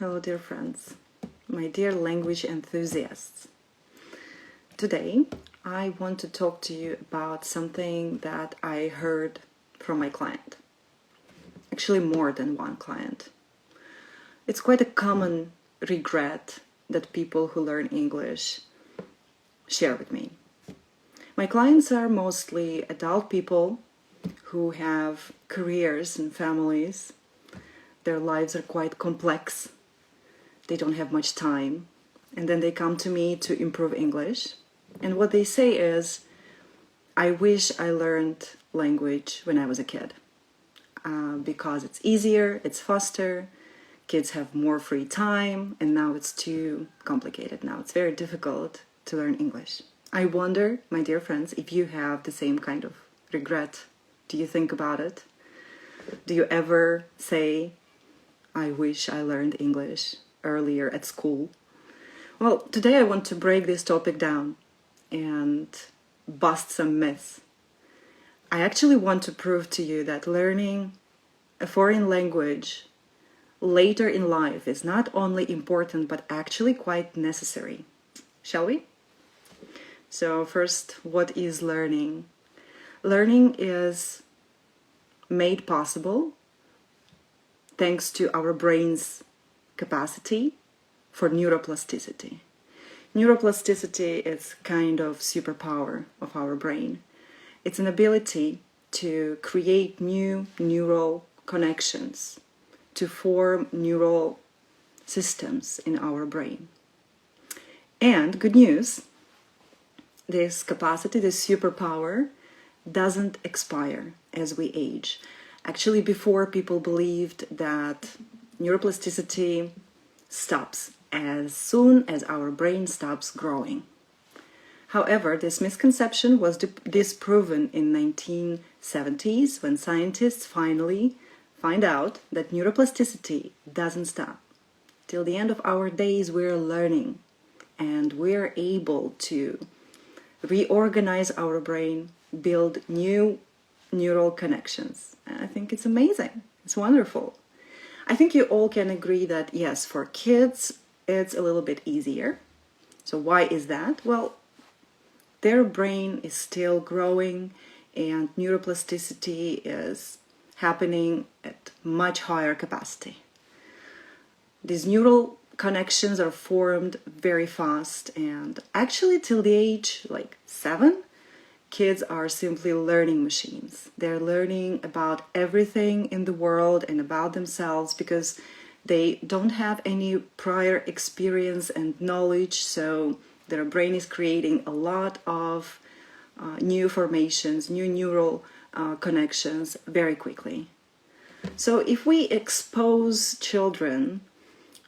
Hello, dear friends, my dear language enthusiasts. Today, I want to talk to you about something that I heard from my client. Actually, more than one client. It's quite a common regret that people who learn English share with me. My clients are mostly adult people who have careers and families. Their lives are quite complex. They don't have much time, and then they come to me to improve English. And what they say is, I wish I learned language when I was a kid because it's easier, it's faster, kids have more free time, and now it's too complicated. Now it's very difficult to learn English. I wonder, my dear friends, if you have the same kind of regret. Do you think about it? Do you ever say, I wish I learned English earlier at school? Well, today I want to break this topic down and bust some myths. I actually want to prove to you that learning a foreign language later in life is not only important but actually quite necessary. Shall we? So first, what is learning? Learning is made possible thanks to our brain's capacity for neuroplasticity. Neuroplasticity is kind of superpower of our brain. It's an ability to create new neural connections, to form neural systems in our brain. And good news, this capacity, this superpower, doesn't expire as we age. Actually, before, people believed that neuroplasticity stops as soon as our brain stops growing. However, this misconception was disproven in 1970s when scientists finally find out that neuroplasticity doesn't stop. Till the end of our days, we're learning and we're able to reorganize our brain, build new neural connections. And I think it's amazing. It's wonderful. I think you all can agree that, yes, for kids, it's a little bit easier. So why is that? Well, their brain is still growing and neuroplasticity is happening at much higher capacity. These neural connections are formed very fast, and actually till the age like 7, kids are simply learning machines. They're learning about everything in the world and about themselves because they don't have any prior experience and knowledge, so their brain is creating a lot of new formations, new neural connections very quickly. So if we expose children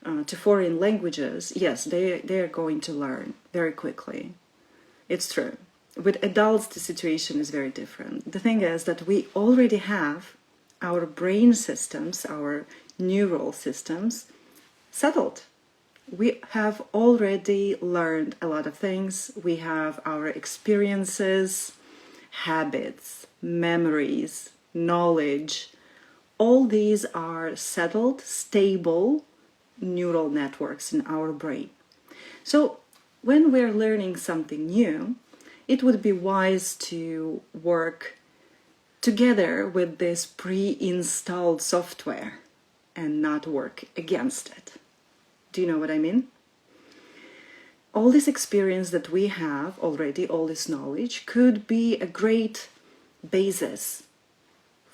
to foreign languages, yes, they are going to learn very quickly. It's true. With adults, the situation is very different. The thing is that we already have our brain systems, our neural systems, settled. We have already learned a lot of things. We have our experiences, habits, memories, knowledge. All these are settled, stable neural networks in our brain. So when we're learning something new, it would be wise to work together with this pre-installed software and not work against it. Do you know what I mean? All this experience that we have already, all this knowledge, could be a great basis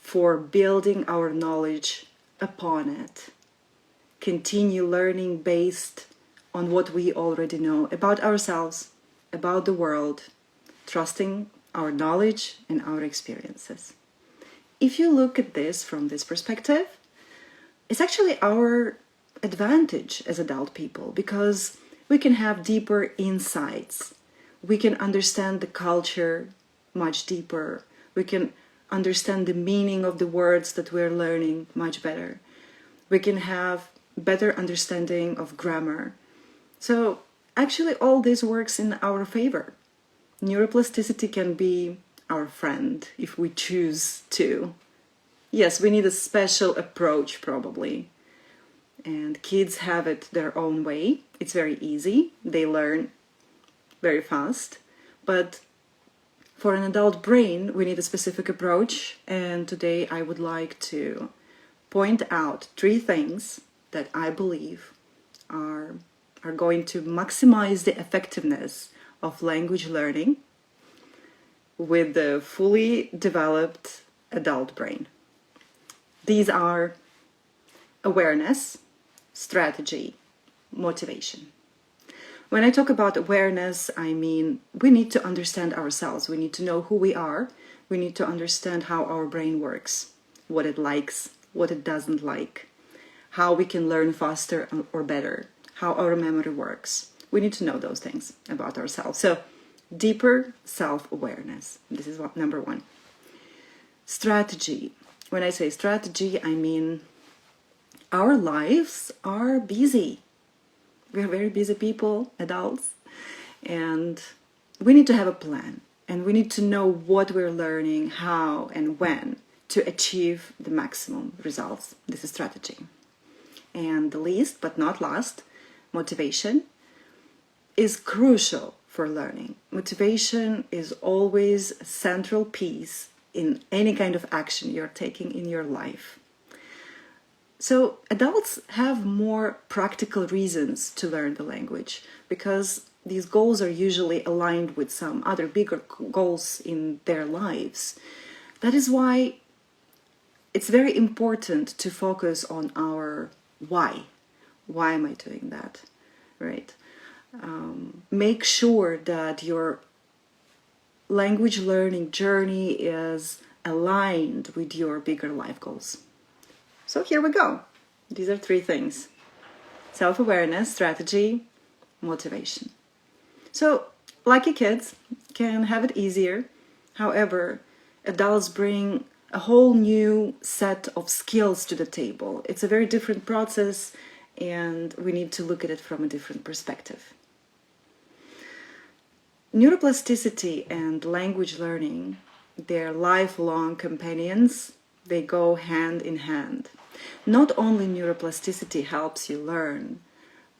for building our knowledge upon it. Continue learning based on what we already know about ourselves, about the world, trusting our knowledge and our experiences. If you look at this from this perspective, it's actually our advantage as adult people because we can have deeper insights. We can understand the culture much deeper. We can understand the meaning of the words that we're learning much better. We can have better understanding of grammar. So actually all this works in our favor. Neuroplasticity can be our friend if we choose to. Yes, we need a special approach probably. and kids have it their own way. It's very easy. They learn very fast. But for an adult brain, we need a specific approach. And today I would like to point out 3 things that I believe are going to maximize the effectiveness of language learning with the fully developed adult brain. These are awareness, strategy, motivation. When I talk about awareness, I mean we need to understand ourselves. We need to know who we are. We need to understand how our brain works, what it likes, what it doesn't like, how we can learn faster or better, how our memory works. We need to know those things about ourselves. So, deeper self-awareness. This is number 1. Strategy. When I say strategy, I mean our lives are busy. We are very busy people, adults, and we need to have a plan. And we need to know what we're learning, how and when to achieve the maximum results. This is strategy. And the least but not last, motivation is crucial for learning. Motivation is always a central piece in any kind of action you're taking in your life. So adults have more practical reasons to learn the language because these goals are usually aligned with some other bigger goals in their lives. That is why it's very important to focus on our why. Why am I doing that? Right? Make sure that your language learning journey is aligned with your bigger life goals. So here we go. These are 3 things: self-awareness, strategy, motivation. So lucky kids can have it easier. However, adults bring a whole new set of skills to the table. It's a very different process, and we need to look at it from a different perspective. Neuroplasticity and language learning, they're lifelong companions. They go hand in hand. Not only neuroplasticity helps you learn,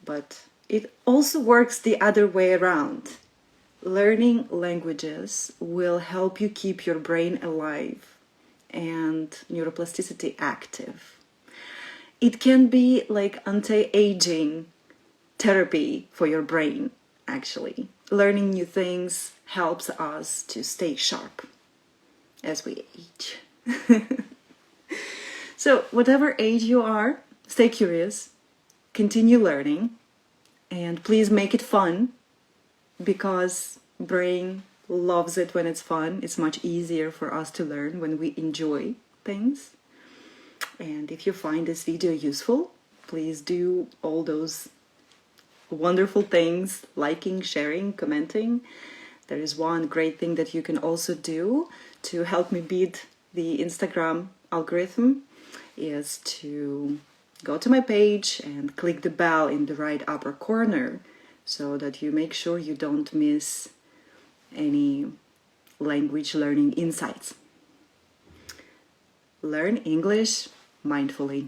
but it also works the other way around. Learning languages will help you keep your brain alive and neuroplasticity active. It can be like anti-aging therapy for your brain, actually. Learning new things helps us to stay sharp as we age. So, whatever age you are, stay curious, continue learning, and please make it fun, because brain loves it when it's fun. It's much easier for us to learn when we enjoy things. And if you find this video useful, please do all those wonderful things: liking, sharing, commenting. There is one great thing that you can also do to help me beat the Instagram algorithm, is to go to my page and click the bell in the right upper corner so that you make sure you don't miss any language learning insights. Learn English mindfully.